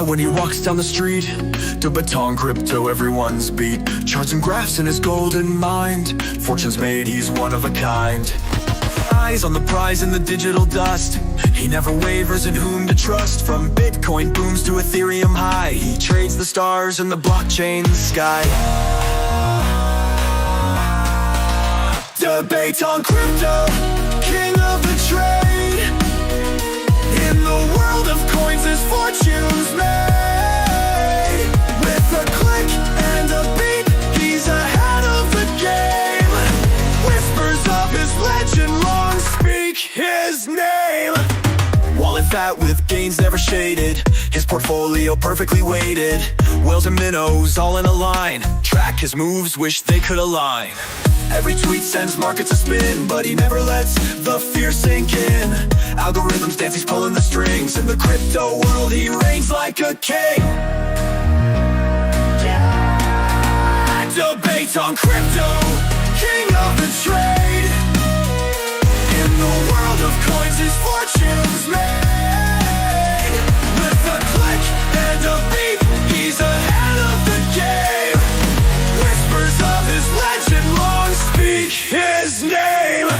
when he walks down the street. To BETONG crypto, everyone's beat. Charts and graphs in his golden mind. Fortune's made, he's one of a kind. Eyes on the prize in the digital dust. He never wavers in whom to trust. From Bitcoin booms to Ethereum high, he trades the stars in the blockchain sky. Debate on crypto, king of the trade. In the world of coins, his fortune's made. With a click and a beat, he's ahead of the game. Whispers of his legend long speak his name. Wallet fat with gains never shaded. His portfolio perfectly weighted. Whales and minnows all in a line. Track his moves, wish they could align. Every tweet sends markets a spin, but he never lets the fear sink in. Algorithms dance, he's pulling the strings. In the crypto world, he reigns like a king. Debate on crypto, king of the trade. In the world of coins, his fortune's made. With a click and a beat, he's ahead of the game. Whispers of his legend long speak his name.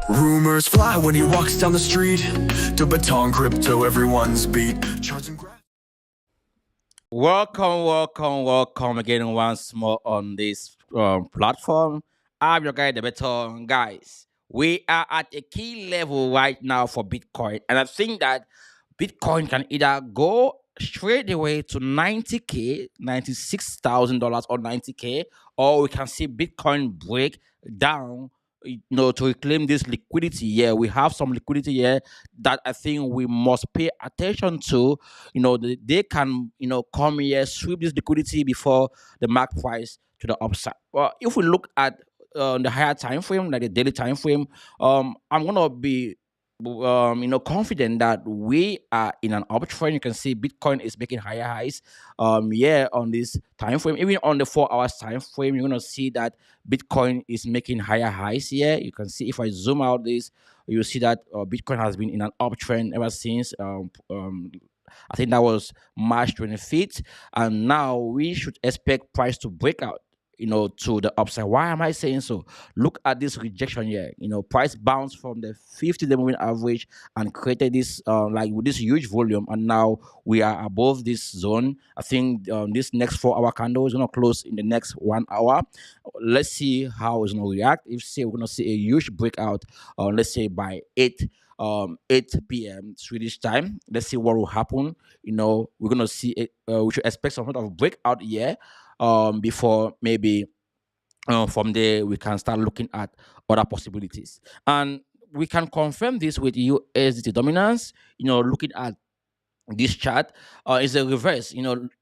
Rumors fly when he walks down the street. To BETONG crypto, everyone's beat. Charts and graphs. Welcome again once more on this platform. I'm your guy, the BETONG. Guys, we are at a key level right now for Bitcoin, and I think that Bitcoin can either go straight away to 90K, $96,000 or 90K, or we can see Bitcoin break down, to reclaim this liquidity. Yeah, we have some liquidity here that I think we must pay attention to. They can, come here, sweep this liquidity before the market price to the upside. Well, if we look at the higher time frame, like the daily time frame, I'm gonna be confident that we are in an uptrend. You can see Bitcoin is making higher highs on this time frame. Even on the 4 hours time frame, you're gonna see that Bitcoin is making higher highs here. You can see, if I zoom out this, you'll see that Bitcoin has been in an uptrend ever since I think that was March 25th, and now we should expect price to break out, to the upside. Why am I saying so? Look at this rejection here. Price bounced from the 50-day moving average and created this with this huge volume, and now we are above this zone. I think this next 4-hour candle is going to close in the next 1 hour. Let's see how it's going to react. If say we're going to see a huge breakout, let's say by 8 p.m. Swedish time. Let's see what will happen. We're going to see it. We should expect some sort of breakout here before maybe from there we can start looking at other possibilities. And we can confirm this with USDT dominance. Looking at this chart is a reverse.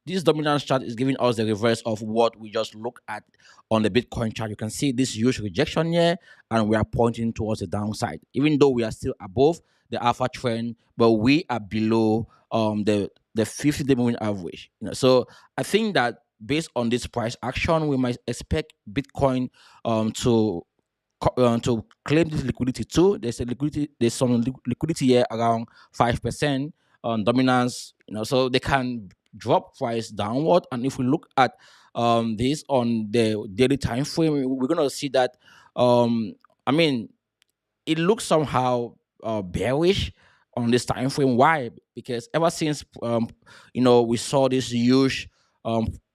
This dominance chart is giving us the reverse of what we just looked at on the Bitcoin chart. You can see this huge rejection here, and we are pointing towards the downside, even though we are still above the alpha trend, but we are below the 50-day moving average. So I think that based on this price action, we might expect Bitcoin to claim this liquidity too. There's some liquidity here around 5% on dominance, so they can drop price downward. And if we look at this on the daily time frame, we're gonna see that it looks somehow bearish on this time frame. Why? Because ever since we saw this huge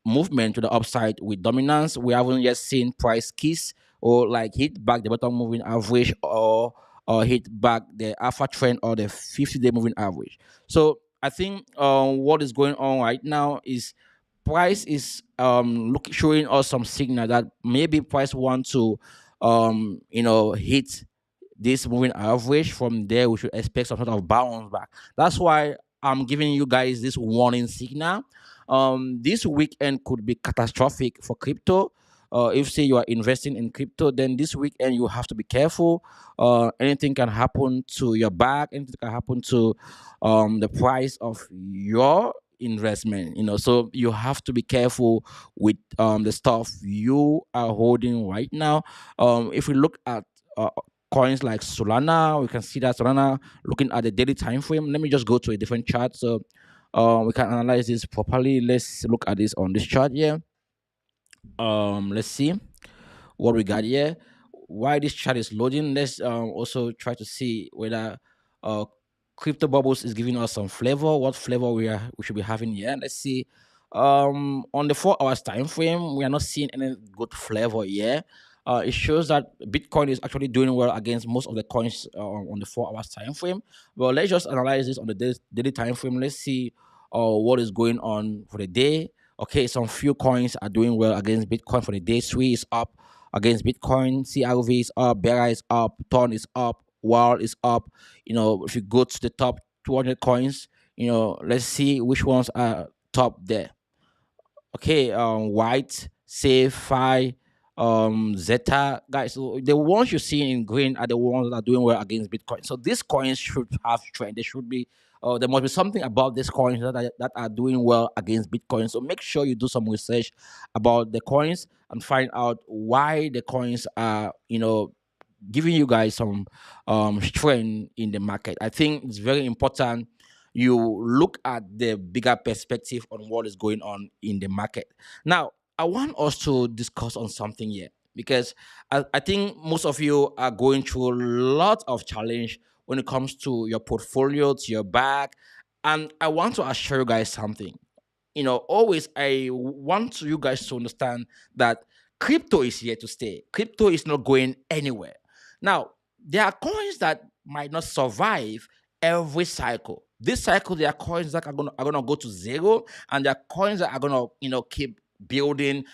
movement to the upside with dominance, we haven't yet seen price kiss or hit back the bottom moving average, or hit back the alpha trend or the 50-day moving average. So I think what is going on right now is price is showing us some signal that maybe price want to hit this moving average. From there we should expect some sort of bounce back. That's why I'm giving you guys this warning signal. This weekend could be catastrophic for crypto. if say you are investing in crypto, then this weekend you have to be careful. Anything can happen to your bag. Anything can happen to the price of your investment. So you have to be careful with the stuff you are holding right now. If we look at coins like Solana, we can see that Solana, looking at the daily time frame. Let me just go to a different chart so we can analyze this properly. Let's look at this on this chart here. Let's see what we got here. While this chart is loading, let's also try to see whether uh crypto bubbles is giving us some flavor. What flavor we should be having here? Let's see. On the 4 hours time frame, we are not seeing any good flavor here. It shows that Bitcoin is actually doing well against most of the coins on the 4 hours time frame. Well, let's just analyze this on the daily time frame. Let's see what is going on for the day. Okay, some few coins are doing well against Bitcoin for the day. SWI is up against Bitcoin. CRV is up. Bera is up. Ton is up. Wall is up. If you go to the top 200 coins, let's see which ones are top there. Okay, white, safe, fi, zeta, guys. So the ones you see in green are the ones that are doing well against Bitcoin. So these coins should have trend. They should be. There must be something about these coins that are doing well against Bitcoin. So make sure you do some research about the coins and find out why the coins are, giving you guys some strength in the market. I think it's very important you look at the bigger perspective on what is going on in the market. Now, I want us to discuss on something here because I think most of you are going through a lot of challenge when it comes to your portfolio, to your bag. And I want to assure you guys something. Always I want you guys to understand that crypto is here to stay. Crypto is not going anywhere. Now, there are coins that might not survive every cycle. This cycle, there are coins that are gonna go to zero, and there are coins that are gonna keep building,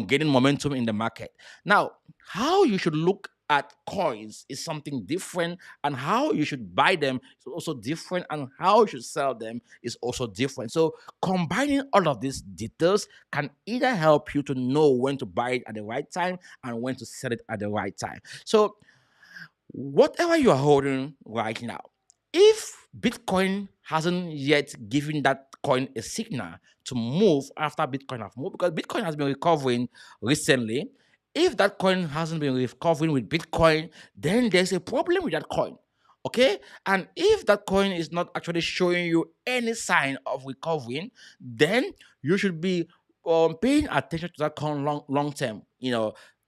getting momentum in the market. Now, how you should look at coins is something different, and how you should buy them is also different, and how you should sell them is also different. So combining all of these details can either help you to know when to buy it at the right time and when to sell it at the right time. So whatever you are holding right now, if Bitcoin hasn't yet given that coin a signal to move after Bitcoin have moved, because Bitcoin has been recovering recently, if that coin hasn't been recovering with Bitcoin, then there's a problem with that coin. Okay, and if that coin is not actually showing you any sign of recovering, then you should be paying attention to that coin long term.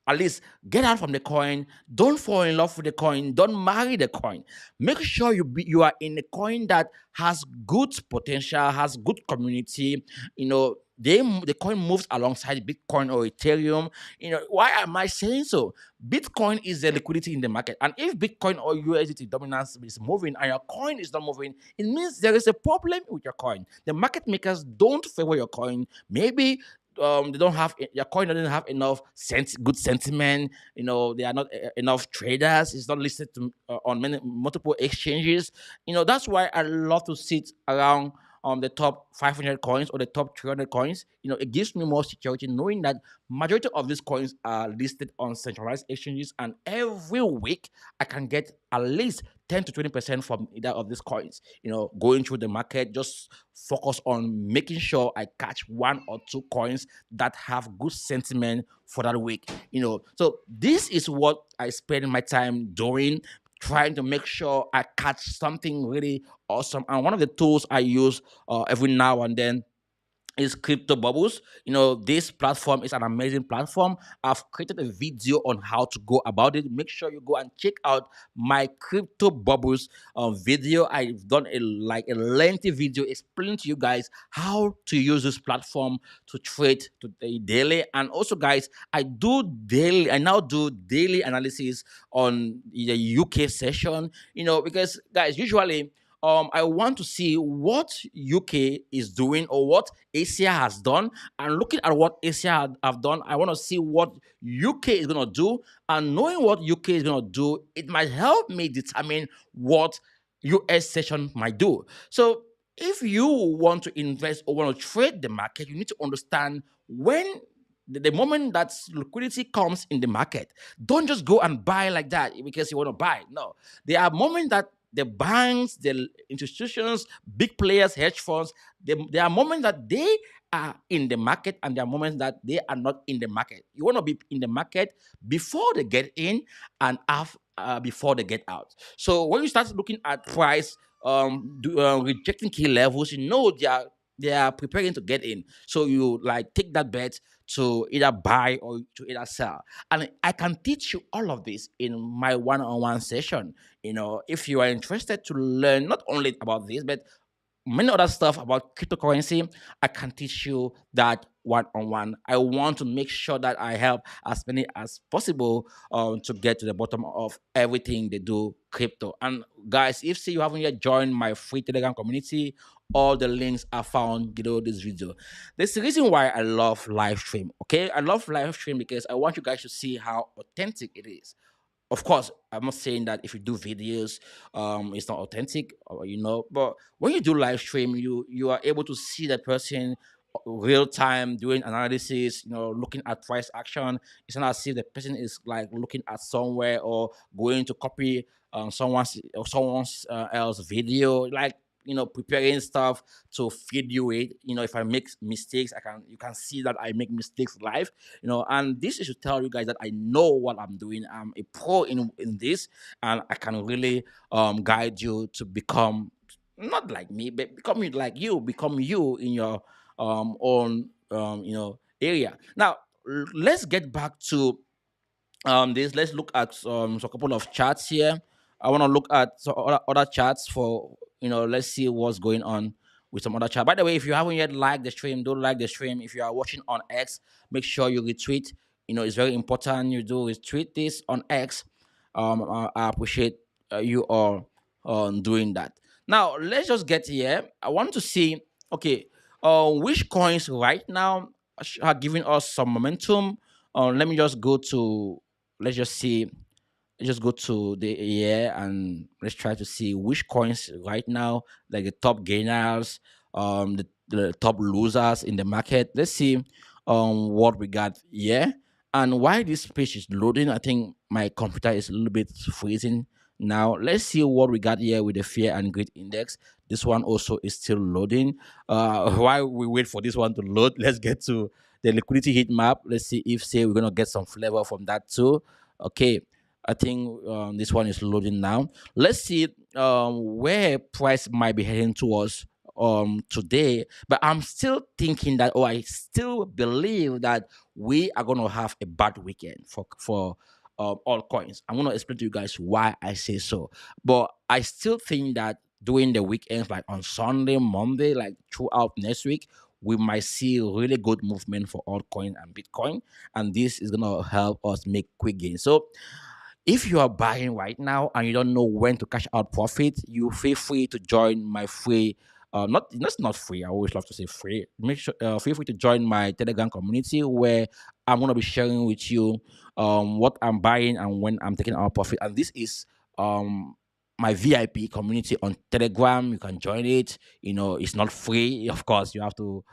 At least get out from the coin. Don't fall in love with the coin. Don't marry the coin. Make sure you are in a coin that has good potential, has good community. The coin moves alongside Bitcoin or Ethereum. Why am I saying so? Bitcoin is the liquidity in the market, and if Bitcoin or USDT dominance is moving and your coin is not moving, it means there is a problem with your coin. The market makers don't favor your coin. Maybe they don't have your coin doesn't have enough good sentiment. They are not enough traders. It's not listed on multiple exchanges. That's why I love to sit around the top 500 coins or the top 300 coins. It gives me more security knowing that majority of these coins are listed on centralized exchanges, and every week I can get at least 10 to 20% from either of these coins. Going through the market, just focus on making sure I catch one or two coins that have good sentiment for that week. So this is what I spend my time doing, trying to make sure I catch something really awesome. And one of the tools I use every now and then is Crypto Bubbles. This platform is an amazing platform. I've created a video on how to go about it. Make sure you go and check out my Crypto Bubbles video. I've done a lengthy video explaining to you guys how to use this platform to trade today daily. And also, guys, I now do daily analysis on the UK session. Because guys, usually I want to see what UK is doing or what Asia has done. And looking at what Asia have done, I want to see what UK is going to do. And knowing what UK is going to do, it might help me determine what US session might do. So if you want to invest or want to trade the market, you need to understand when the moment that liquidity comes in the market, don't just go and buy like that because you want to buy. No, there are moments that the banks, the institutions, big players, hedge funds, there are moments that they are in the market, and there are moments that they are not in the market. You want to be in the market before they get in and before they get out. So when you start looking at price, rejecting key levels, you know they are preparing to get in. So you like take that bet to either buy or to either sell. And I can teach you all of this in my one-on-one session. If you are interested to learn not only about this, but many other stuff about cryptocurrency, I can teach you that one on one. I want to make sure that I help as many as possible to get to the bottom of everything they do crypto. And guys, if say you haven't yet joined my free Telegram community, all the links are found below this video. There's the reason why I love live stream. Okay, I love live stream because I want you guys to see how authentic it is. Of course, I'm not saying that if you do videos, it's not authentic, but when you do live stream, you are able to see the person real time doing analysis, looking at price action. It's not as if the person is like looking at somewhere or going to copy someone's else video, like preparing stuff to feed you it. If I make mistakes, you can see that I make mistakes live. And this is to tell you guys that I know what I'm doing. I'm a pro in this, and I can really guide you to become not like me, but become you in your own area. Now let's get back to this. Let's look at a couple of charts here. I want to look at some other charts for let's see what's going on with some other chart. By the way, if you haven't yet liked the stream, don't like the stream. If you are watching on X, make sure you retweet. It's very important you do retweet this on X. I appreciate you all doing that. Now let's just get here. I want to see, okay, which coins right now are giving us some momentum. Let me just go to, let's just see, let's just go to the year and let's try to see which coins right now, like the top gainers, the top losers in the market. Let's see what we got here. And while this page is loading, I think my computer is a little bit freezing now. Let's see what we got here with the fear and greed index. This one also is still loading. While we wait for this one to load, let's get to the liquidity heat map. Let's see if say we're gonna get some flavor from that too. Okay, I think this one is loading now. Let's see where price might be heading towards today. But I'm still thinking that, I still believe that we are gonna have a bad weekend for altcoins. I'm gonna explain to you guys why I say so. But I still think that during the weekends, like on Sunday, Monday, like throughout next week, we might see really good movement for altcoin and Bitcoin, and this is gonna help us make quick gains. So if you are buying right now and you don't know when to cash out profit, you feel free to join my free. Not That's not free. I always love to say free. Make sure feel free to join my Telegram community where I'm gonna be sharing with you what I'm buying and when I'm taking out profit. And this is um my VIP community on Telegram. You can join it. It's not free. Of course, you have to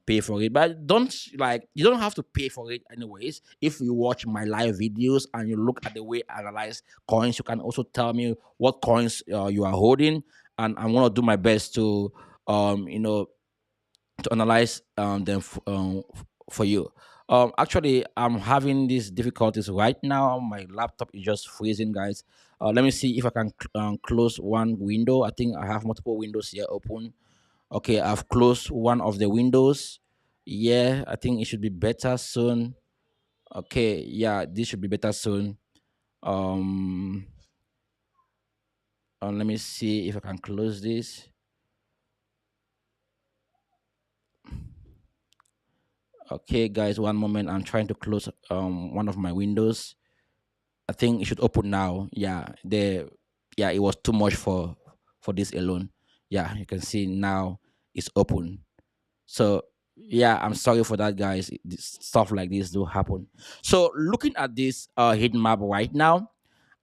pay for it, but you don't have to pay for it anyways. If you watch my live videos and you look at the way I analyze coins, you can also tell me what coins you are holding, and I'm gonna do my best to um you know to analyze them for you. Actually, I'm having these difficulties right now. My laptop is just freezing, guys. Let me see if I can close one window. I think I have multiple windows here open. Okay, I've closed one of the windows. Yeah, I think it should be better soon. Okay, yeah, this should be better soon. Um, let me see if I can close this. Okay, guys, one moment. I'm trying to close one of my windows. I think it should open now. Yeah, it was too much for this alone. Yeah, you can see now it's open. So yeah, I'm sorry for that, guys. Stuff like this do happen. So looking at this heat map right now,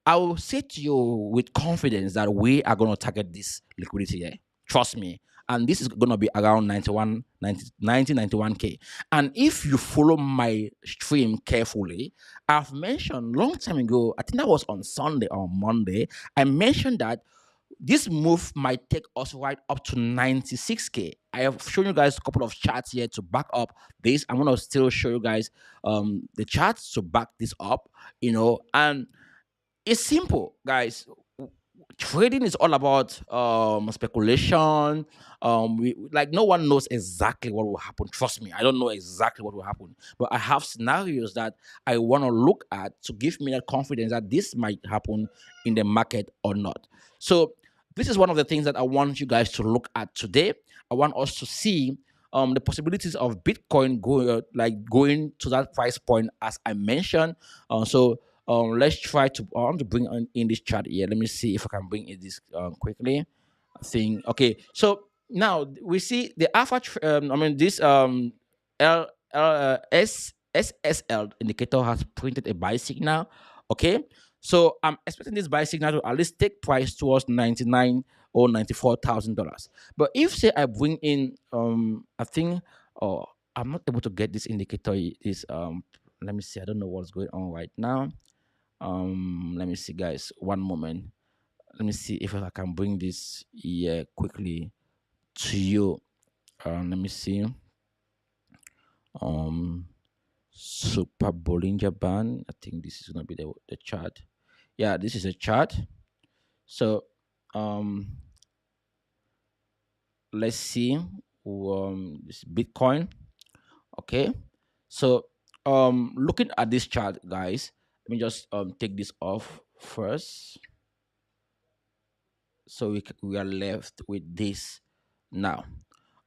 I will say to you with confidence that we are going to target this liquidity here. Trust me. and this is gonna be around 91k. And if you follow my stream carefully, I've mentioned long time ago, I think that was on Sunday or Monday, I mentioned that this move might take us right up to 96k. I have shown you guys a couple of charts here to back up this. I'm gonna still show you guys the charts to back this up, and it's simple, guys. Trading is all about speculation. Like no one knows exactly what will happen. Trust me, I don't know exactly what will happen, but I have scenarios that I want to look at to give me that confidence that this might happen in the market or not. So this is one of the things that I want you guys to look at today. I want us to see the possibilities of Bitcoin going to that price point as I mentioned. Let's try to. I want to bring in this chart here. Let me see if I can bring in this quickly. I think okay. So now we see the alpha. This SSL indicator has printed a buy signal. Okay, so I'm expecting this buy signal to at least take price towards 99 or $94,000. But if say I bring in I think I'm not able to get this indicator. Is let me see. I don't know what's going on right now. Let me see, guys. One moment. Let me see if I can bring this here quickly to you. Let me see. Super Bollinger Band. I think this is gonna be the chart. Yeah, this is a chart. So let's see. This Bitcoin. Okay. So looking at this chart, guys, let me just take this off first. So we are left with this now.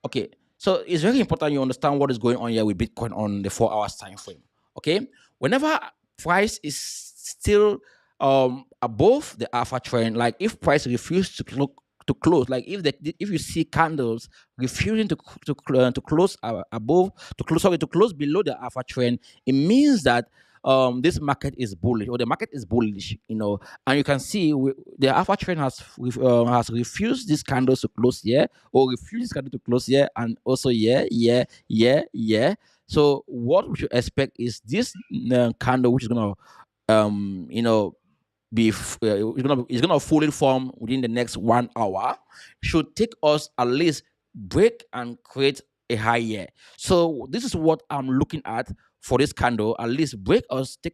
Okay, so it's very important you understand what is going on here with Bitcoin on the 4 hours time frame. Okay, whenever price is still above the alpha trend, like if price refuses to close, like if you see candles refusing to close above to close below the alpha trend, it means that this market is bullish, or the market is bullish, and you can see the alpha trend has refused these candles to close here, or refused this candle to close here, and also yeah. So what we should expect is this candle, which is gonna it's gonna fully form within the next 1 hour, should take us at least break and create a high here. So this is what I'm looking at for this candle. At least take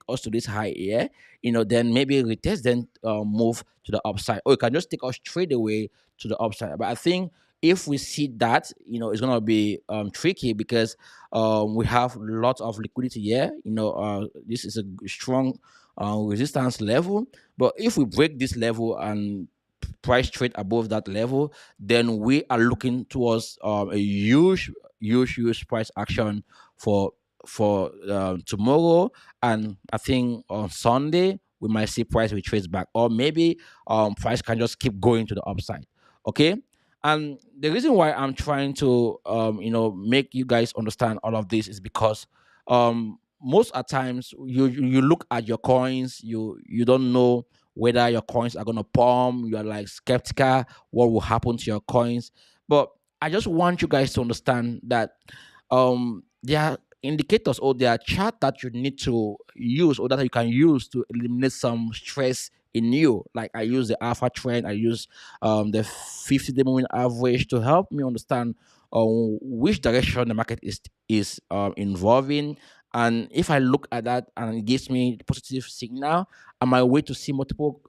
us to this high here. Then maybe retest, then move to the upside, or you can just take us straight away to the upside. But I think if we see that, it's gonna be tricky, because we have lots of liquidity here. This is a strong resistance level. But if we break this level and price trade above that level, then we are looking towards a huge price action for tomorrow. And I think on Sunday we might see price retrace back, or maybe price can just keep going to the upside. Okay. And the reason why I'm trying to make you guys understand all of this is because most at times you look at your coins, you don't know whether your coins are gonna pump. You are like skeptical what will happen to your coins. But I just want you guys to understand that there are indicators, or there are chart that you need to use, or that you can use to eliminate some stress in you. Like I use the alpha trend, I use the 50-day moving average to help me understand which direction the market is involving. And if I look at that and it gives me the positive signal, I might wait to see multiple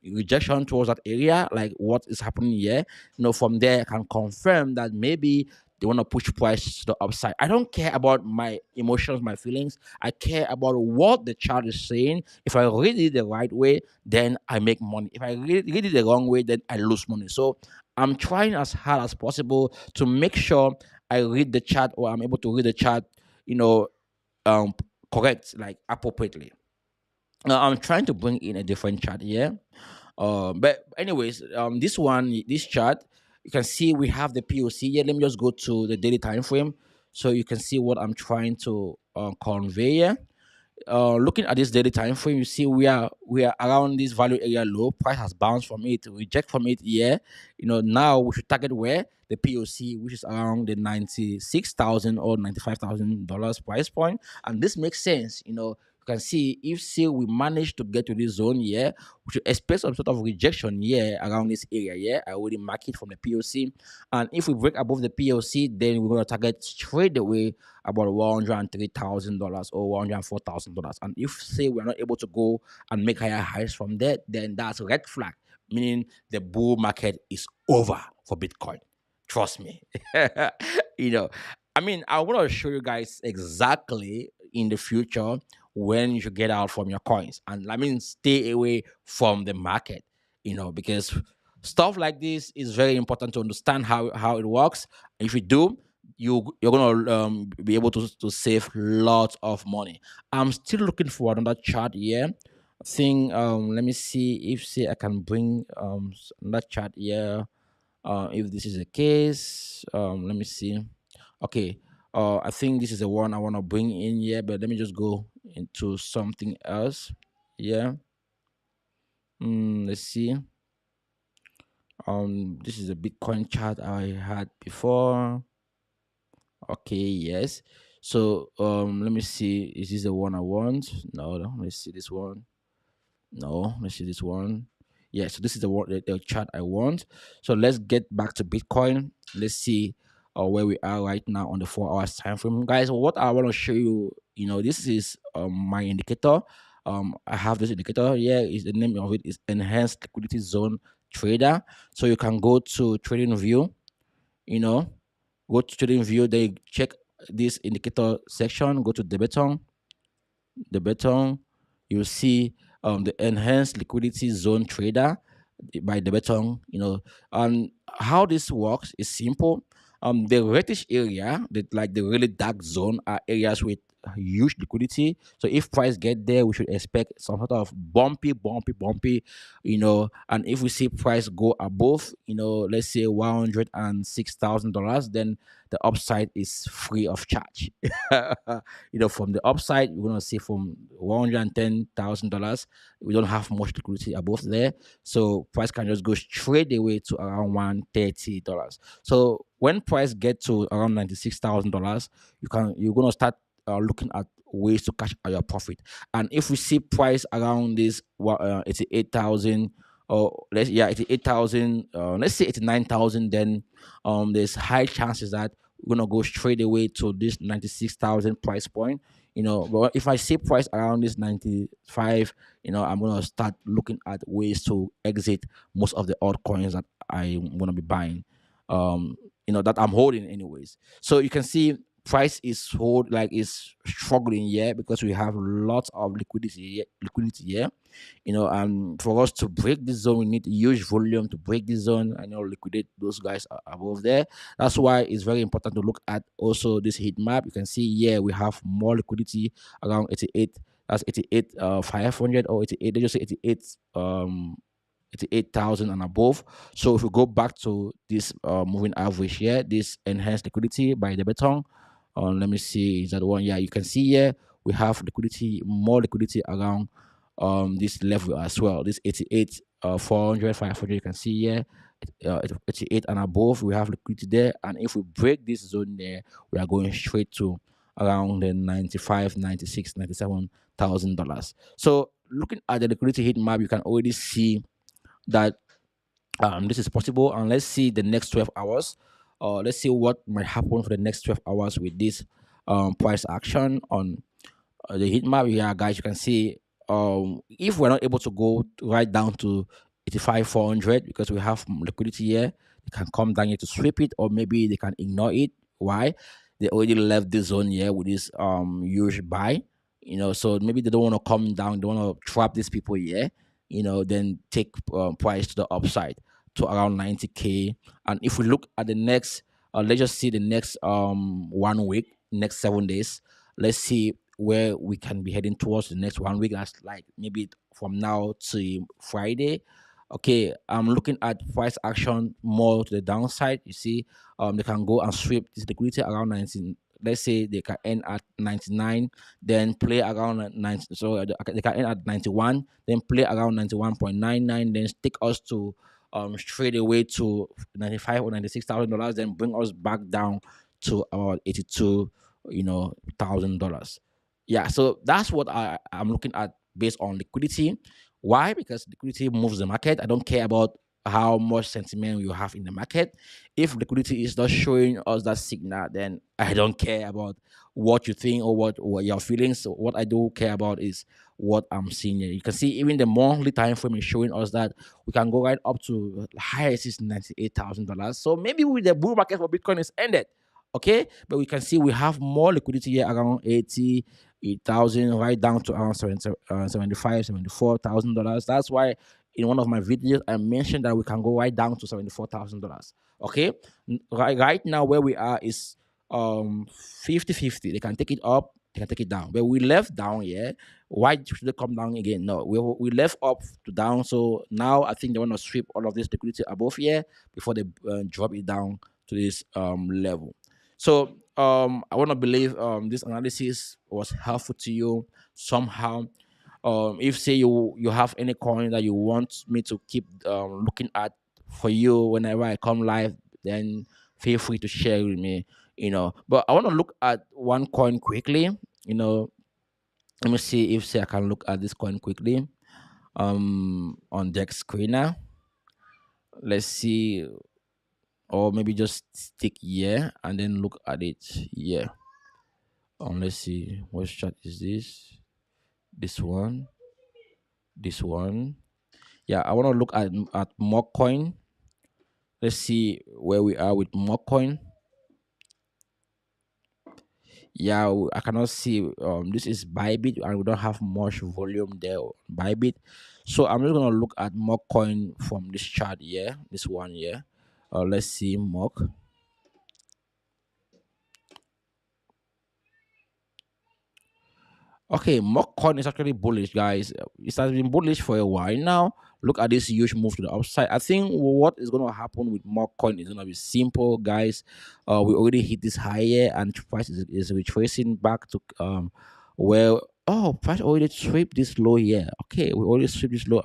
rejection towards that area, like what is happening here. From there I can confirm that maybe they want to push price to the upside. I don't care about my emotions, my feelings. I care about what the chart is saying. If I read it the right way, then I make money. If I read it the wrong way, then I lose money. So I'm trying as hard as possible to make sure I read the chart, or I'm able to read the chart, correct, like appropriately. Now I'm trying to bring in a different chart here. But anyways, this chart, you can see we have the POC here. Let me just go to the daily time frame so you can see what I'm trying to convey here. looking at this daily time frame, you see we are around this value area low. Price has bounced from it, reject from it. Yeah, now we should target where the POC, which is around the 96,000 or $95,000 price point, and this makes sense. You can see if say we manage to get to this zone, yeah, we should expect some sort of rejection, yeah, around this area. Yeah, I already mark it from the POC, and if we break above the POC, then we're gonna target straight away about $103,000 or $104,000. And if say we're not able to go and make higher highs from there, then that's a red flag, meaning the bull market is over for Bitcoin. Trust me. you know, I want to show you guys exactly in the future when you should get out from your coins. And stay away from the market, because stuff like this is very important to understand how it works. If you do, you're gonna be able to save lots of money. I'm still looking for another chart here. I think let me see if say I can bring another chart here. If this is the case, let me see. Okay, I think this is the one I want to bring in here, but let me just go into something else. Yeah. Let's see. This is a Bitcoin chart I had before. Okay, yes. So let me see. Is this the one I want? No, no. Let's see this one. No, let's see this one. Yeah, so this is the one the chart I want. So let's get back to Bitcoin. Let's see where we are right now on the 4 hours time frame. Guys, what I want to show you, this is my indicator. I have this indicator here. Is the name of it is Enhanced Liquidity Zone Trader. So you can go to Trading View, you know, go to Trading View, they check this indicator section, go to the BETONG, you'll see the Enhanced Liquidity Zone Trader by the BETONG. And how this works is simple. The reddish area, like the really dark zone, are areas with huge liquidity. So if price get there, we should expect some sort of bumpy. And if we see price go above, let's say $106,000, then the upside is free of charge. From the upside, we're gonna see from $110,000, we don't have much liquidity above there, so price can just go straight away to around $130. So when price get to around $96,000, you're gonna start looking at ways to cash out your profit. And if we see price around this 88,000, or 88,000, let's say 89,000, then there's high chances that we're gonna go straight away to this 96,000 price point. But if I see price around this 95, I'm gonna start looking at ways to exit most of the altcoins that I'm gonna be buying. That I'm holding anyways. So you can see price is struggling here because we have lots of liquidity here. And for us to break this zone, we need huge volume to break this zone and liquidate those guys above there. That's why it's very important to look at also this heat map. You can see here we have more liquidity around 88. That's 88 500 or 88. They just say 88 88,000 and above. So if we go back to this moving average here, this enhanced liquidity by the BETONG, let me see, is that one? Yeah, you can see here we have liquidity, more liquidity around this level as well. This 88, 400, 500. You can see here, 88 and above. We have liquidity there, and if we break this zone there, we are going straight to around the 95, 96, 97,000 dollars. So looking at the liquidity heat map, you can already see that this is possible. And let's see the next 12 hours. Let's see what might happen for the next 12 hours with this price action on the heat map here, guys. You can see if we're not able to go right down to 85 400 because we have liquidity here, they can come down here to sweep it, or maybe they can ignore it. Why? They already left the zone here with this huge buy, so maybe they don't want to come down, they want to trap these people here, then take price to the upside to around 90K. And if we look at the next, let's just see the next 1 week, next 7 days. Let's see where we can be heading towards the next 1 week. That's like maybe from now to Friday. Okay, I'm looking at price action more to the downside. You see, they can go and sweep this liquidity around let's say they can end at 99, then play around at 90. So they can end at 91, then play around 91.99, then take us to straight away to 95 or $96,000, then bring us back down to about 82, $1,000. Yeah, so that's what I'm looking at based on liquidity. Why? Because liquidity moves the market. I don't care about how much sentiment you have in the market. If liquidity is not showing us that signal, then I don't care about what you think or what your feelings. So what I do care about is what I'm seeing here. You can see even the monthly time frame is showing us that we can go right up to highest is $98,000. So maybe with the bull market for Bitcoin is ended. Okay, but we can see we have more liquidity here around 80,000, right down to around 75, $74,000. That's why in one of my videos I mentioned that we can go right down to $74,000. Okay, right now where we are is 50-50. They can take it up, they can take it down. But we left down here. Why should they come down again? No, we left up to down. So now I think they want to sweep all of this liquidity above here before they drop it down to this level. So I want to believe this analysis was helpful to you somehow. If say you have any coin that you want me to keep looking at for you whenever I come live, then feel free to share with me. But I want to look at one coin quickly. Let me see if say I can look at this coin quickly. On Dex Screener. Let's see, or maybe just stick here and then look at it here. Let's see, what chart is this? This one. Yeah, I want to look at more coin. Let's see where we are with more coin. Yeah, I cannot see. This is Bybit, and we don't have much volume there on Bybit. So I'm just gonna look at more coin from this chart here. This one here. Let's see mock. Okay, mock coin is actually bullish, guys. It has been bullish for a while now. Look at this huge move to the upside. I think what is going to happen with mock coin is going to be simple, guys. We already hit this higher, and price is retracing back to where. Oh, price already swept this low here. Okay, we already swept this low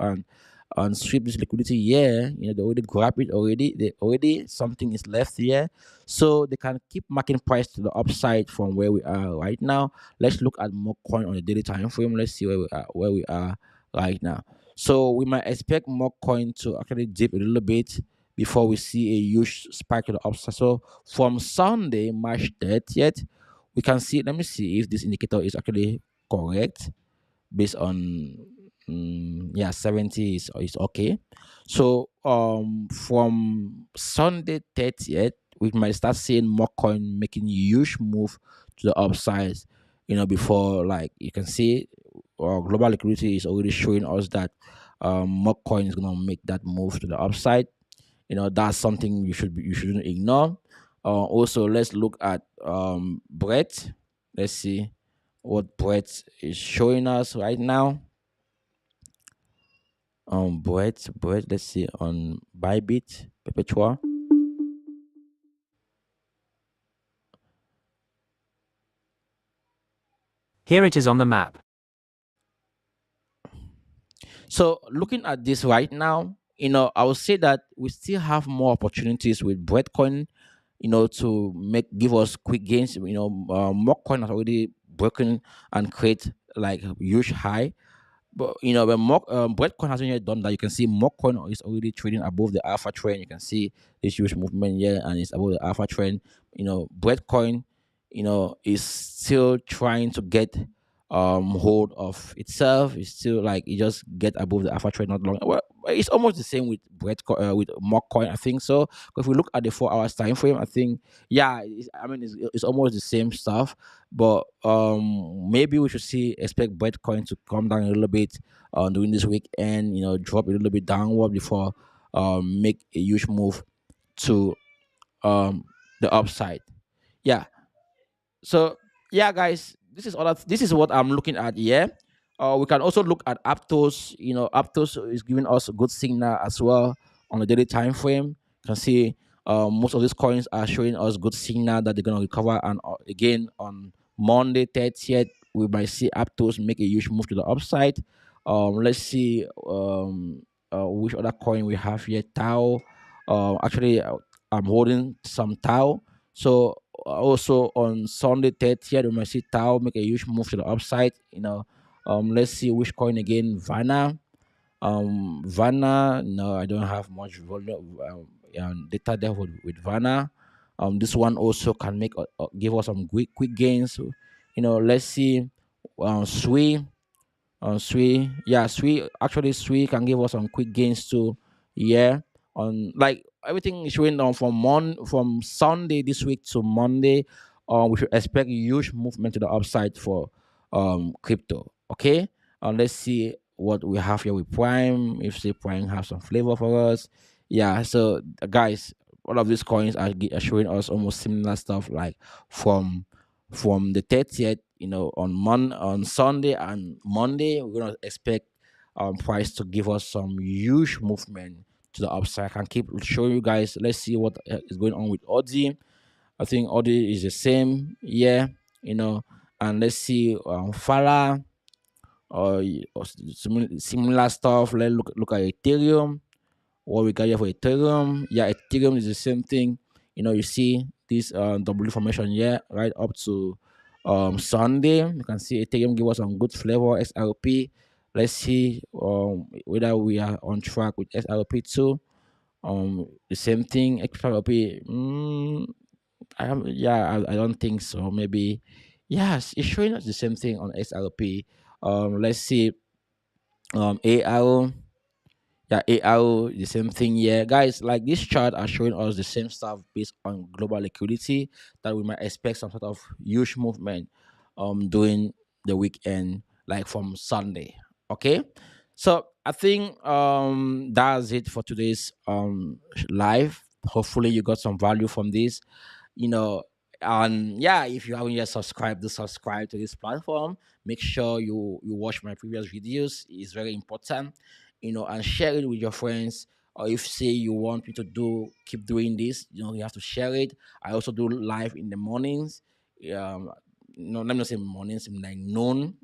and sweep this liquidity here. They already grab it already. They already something is left here, so they can keep marking price to the upside from where we are right now. Let's look at more coin on the daily time frame. Let's see where we are right now. So we might expect more coin to actually dip a little bit before we see a huge spike to the upside. So from Sunday, March 30th, we can see. Let me see if this indicator is actually correct based on yeah, 70 is okay. So from Sunday 30th, we might start seeing more coin making huge move to the upside, before, like you can see, global liquidity is already showing us that more coin is gonna make that move to the upside. That's something you shouldn't ignore. Also, let's look at Brett. Let's see what Brett is showing us right now. Brett, let's see on Bybit Perpetua. Here it is on the map. So looking at this right now, I would say that we still have more opportunities with Breadcoin, to give us quick gains. Mockcoin has already broken and create like huge high. But when Breadcoin hasn't yet done that, you can see Mockcoin is already trading above the alpha trend. You can see this huge movement here, and it's above the alpha trend. Breadcoin, is still trying to get hold of itself. It's still like it just get above the alpha trend not long. Well, it's almost the same with with Mockcoin, I think so. If we look at the 4 hours time frame, I think yeah, it's almost the same stuff. But maybe we should expect Bitcoin to come down a little bit during this week and drop a little bit downward before make a huge move to the upside. Yeah. So yeah, guys, this is what I'm looking at here. We can also look at Aptos. Aptos is giving us a good signal as well on the daily time frame. You can see Most of these coins are showing us good signal that they're gonna recover, and again on Monday 30th we might see Aptos make a huge move to the upside. Let's see which other coin we have here. Tau. Actually, I'm holding some Tau. So also on Sunday 30th, we might see Tau make a huge move to the upside. Let's see which coin again. Vana. No, I don't have much volume data there with Vana. This one also can give us some quick gains. So, let's see. Sui. Sui can give us some quick gains too. Yeah, on like everything is showing down from Sunday this week to Monday. We should expect huge movement to the upside for crypto. Okay, let's see what we have here with Prime. If say Prime have some flavor for us, yeah. So guys, all of these coins are showing us almost similar stuff, like from the 30th, on Sunday and Monday, we're gonna expect price to give us some huge movement to the upside. I can keep showing you guys. Let's see what is going on with Audi. I think Audi is the same, yeah, and let's see Fala or similar stuff. Let's look at Ethereum. What we got here for Ethereum. Yeah, Ethereum is the same thing. You see this W formation here right up to Sunday. You can see Ethereum give us some good flavor. SRP. Let's see whether we are on track with SRP too. The same thing. XRP. I don't think so. Maybe yes, it's showing us the same thing on SRP. Let's see. ARO. Yeah, ARO, the same thing. Yeah, guys, like this chart are showing us the same stuff based on global liquidity, that we might expect some sort of huge movement during the weekend, like from Sunday. Okay. So I think that's it for today's live. Hopefully you got some value from this. you know and yeah, if you haven't yet subscribed, to subscribe to this platform. Make sure you watch my previous videos. It's very important. And share it with your friends. Or if say you want me to keep doing this, you have to share it. I also do live in the mornings. Let me not say mornings, like noon,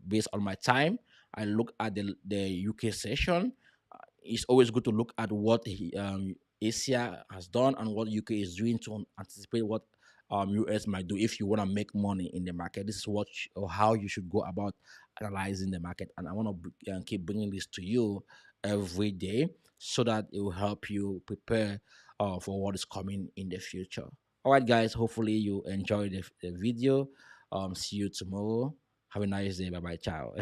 based on my time. I look at the UK session. It's always good to look at what Asia has done and what UK is doing to anticipate what US might do if you want to make money in the market. This is or how you should go about analyzing the market, and I want to keep bringing this to you every day so that it will help you prepare for what is coming in the future. All right, guys. Hopefully you enjoyed the video. See you tomorrow. Have a nice day. Bye bye. Ciao.